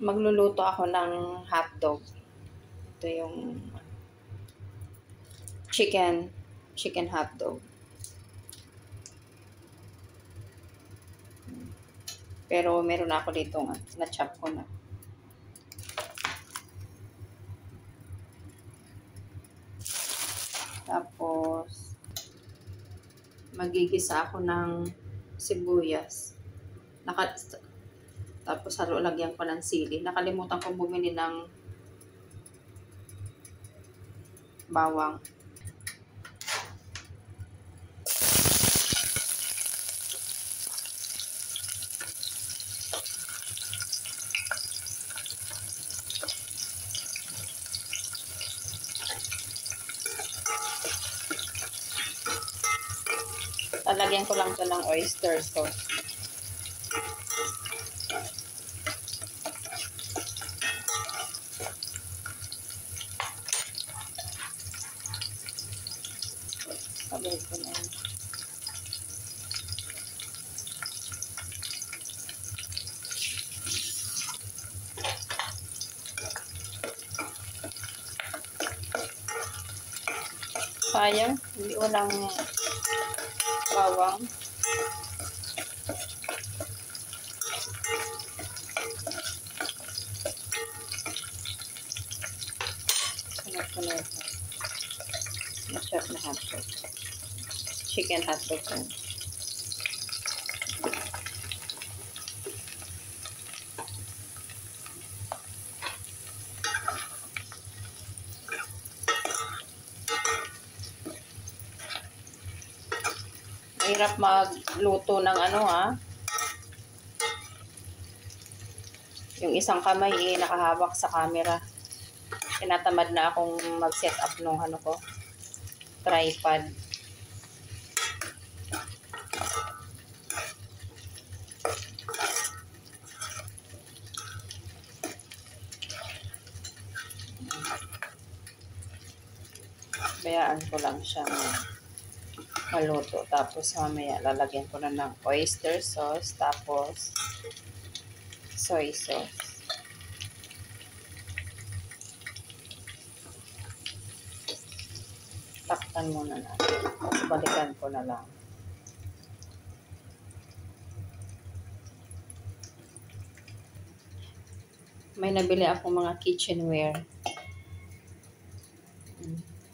Magluluto ako ng hotdog. Ito yung chicken hotdog. Pero meron na ako dito na-chop ko na. Tapos magigisa ako ng sibuyas. Tapos lagyan ko ng sili. Nakalimutan ko bumili ng bawang. Lalagyan ko lang ito ng oyster sauce. Sabay ko na yun. Sayang, hindi walang bawang. Sunod ko na ito. Masarap na hotdog. Chicken hotdog yan. Mahirap magluto ng yung isang kamay nakahawak sa camera. Tinatamad na akong mag-set up nung tripod. Bayaan ko lang siya maluto. Tapos mamaya lalagyan ko na ng oyster sauce. Tapos soy sauce. Takpan muna natin. Tapos balikan ko na lang. May nabili akong mga kitchenware.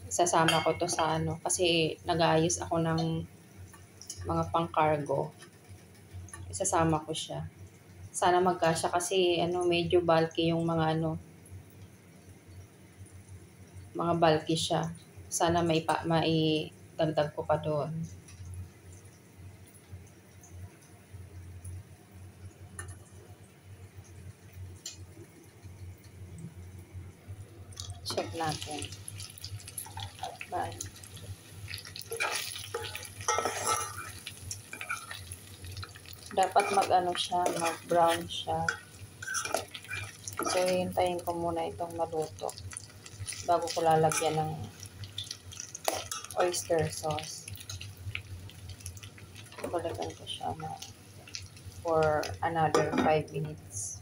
Sasama ko to sa kasi nag-aayos ako ng mga pang-cargo. Isasama ko siya. Sana magkasya kasi medyo bulky yung mga mga bulky siya. Sana maidagdag ko pa doon. Check natin. Bye. Dapat mag-brown siya. So, hintayin ko muna itong maluto bago ko lalagyan ng oyster sauce. Balikan ko siya for another 5 minutes.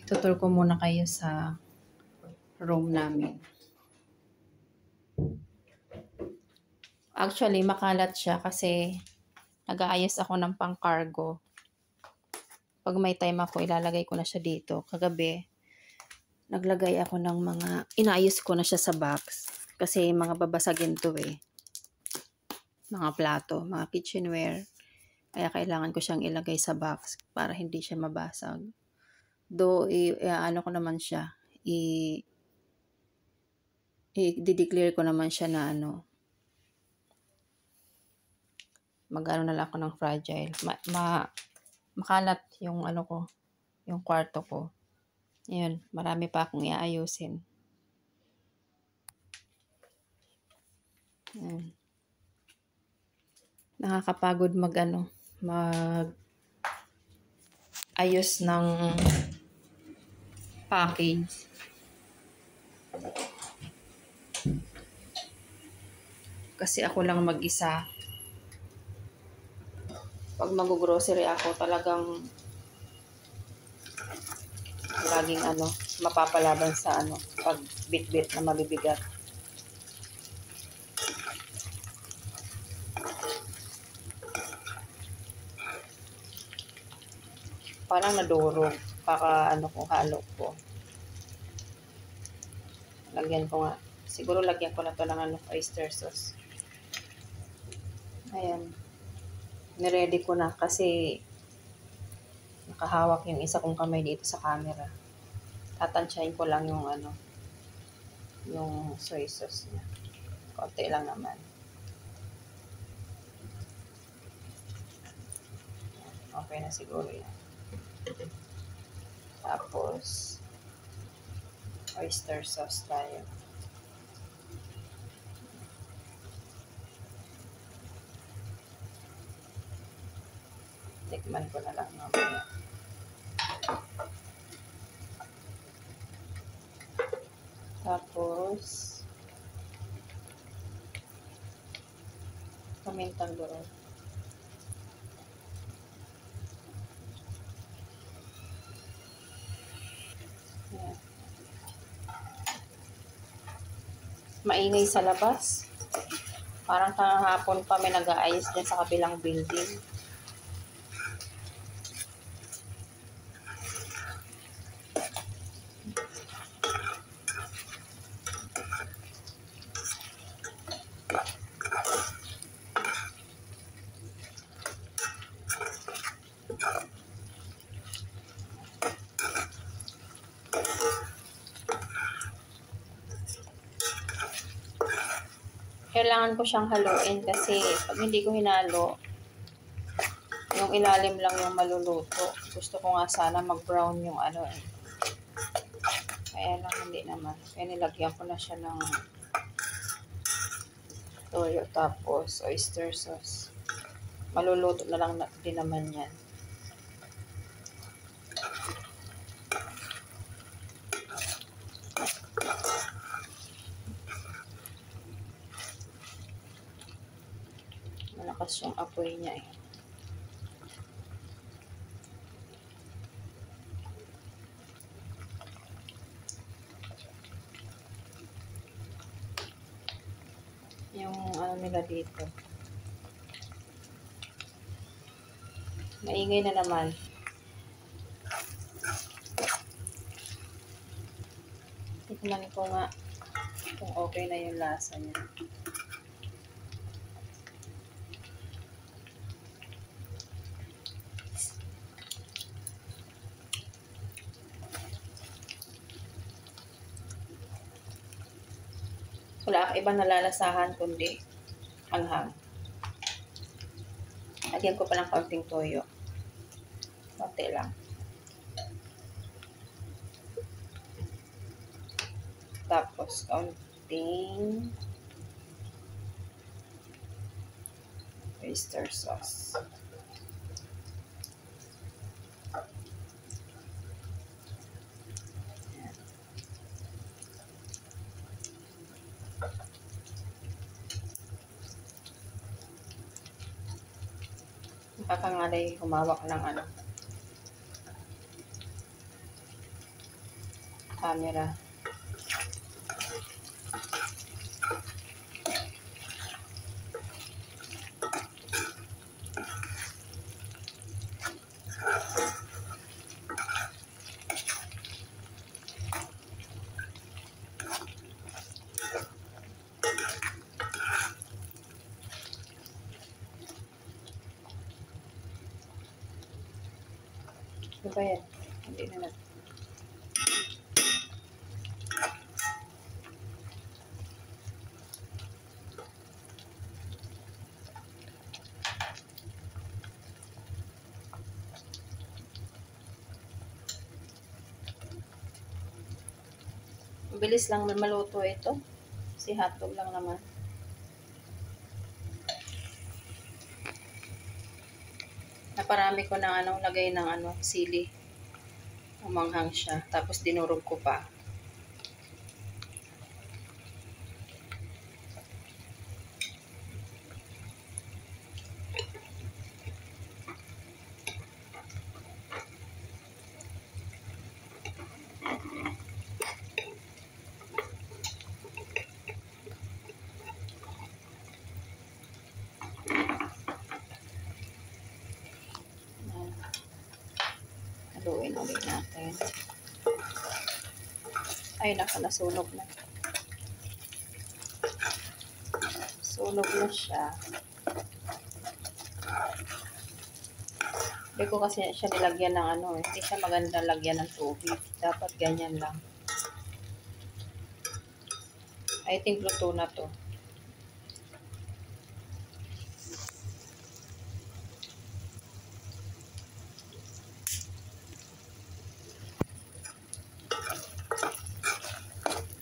Tutur ko muna kayo sa room namin. Actually, makalat siya kasi nag-aayos ako ng pang-cargo. Pag may time ako, ilalagay ko na siya dito. Kagabi, naglagay ako ng inayos ko na siya sa box. Kasi mga babasagin to eh. Mga plato, mga kitchenware. Kaya kailangan ko siyang ilagay sa box para hindi siya mabasag. Though, ano ko naman siya, i-declare ko naman siya na mag-ano na lang ako ng fragile. Makalat yung ko, yung kwarto ko. Ayun, marami pa akong iayusin. Ayun. Nakakapagod mag ayos ng package. Kasi ako lang mag-isa. Pag mag-grocery ako, talagang laging mapapalaban sa pag bit-bit na mabibigat. Parang nadurog. Kaka ko, halo ko. Lagyan ko nga. Siguro lagyan ko na to ng oyster sauce. Ayan. Niready ko na kasi nakahawak yung isa kong kamay dito sa camera. Tatansyahin ko lang yung yung soy sauce niya. Konti lang naman. Okay na siguro yan. Tapos, oyster sauce tayo. Tikman ko na lang mamaya. Tapos, pamintang durog. Ayan. Maingay sa labas. Parang kahapon pa may nag-aayos dyan sa kabilang building. Kailangan ko siyang haluin kasi pag hindi ko hinalo, yung ilalim lang yung maluluto. Gusto ko nga sana mag-brown yung Kaya lang hindi naman. Kaya nilagyan ko na siya ng toyo tapos oyster sauce. Maluluto na lang din naman yan. Malakas yung apoy niya eh. Yung nila dito. Maingay na naman. Tikman ko nga kung okay na yung lasa niya. Wala ka ibang nalalasahan kundi anghang. Lagyan ko pa ng kaunting toyo. Konti lang. Tapos kaunting oyster sauce. Nakakangalay humawak ng camera. Ano ba yan? Hindi na natin. Bilis lang maluto ito. Si hotdog lang naman. Naparami ko ng lagay ng sili. Umanghang siya. Tapos dinurog ko pa. Haluin ulit natin. Ay, nasunog na. Sunog na siya. Hindi ko kasi siya nilagyan ng hindi siya maganda lagyan ng tubig. Dapat ganyan lang. I think luto na to.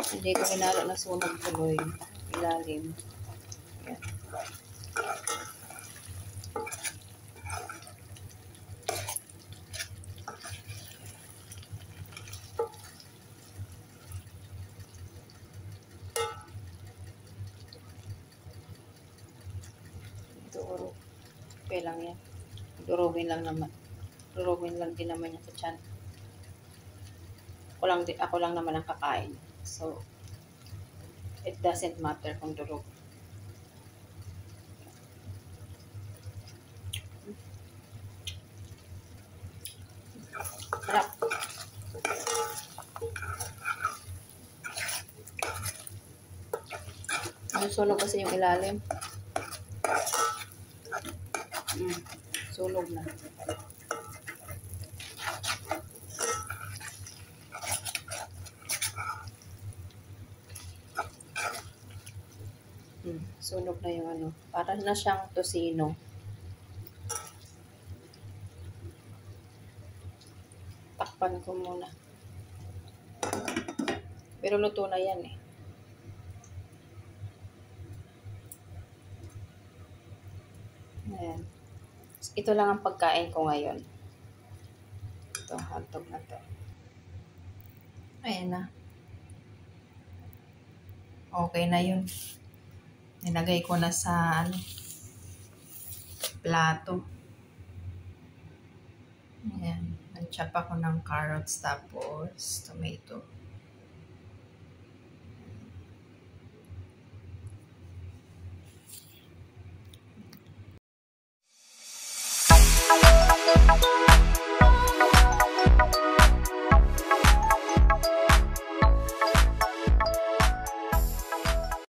Hindi ko hinalo na sunog tuloy. Ilalim. Yan. Durog. Okay lang yan. Durugin lang naman. Durugin lang din naman yan sa tiyan. Ako lang naman ang kakain. So, it doesn't matter kung durog. Sarap. Sunog kasi yung ilalim. Sunog na. Sunog na yung para na siyang tosino. Takpan ko muna. Pero luto na yan eh. Ayan. Ito lang ang pagkain ko ngayon. Ito, hotdog na to. Ayan na. Okay na yun. Nilagay ko na sa plato. Ayan. Nag-chop ako ng carrots tapos tomato.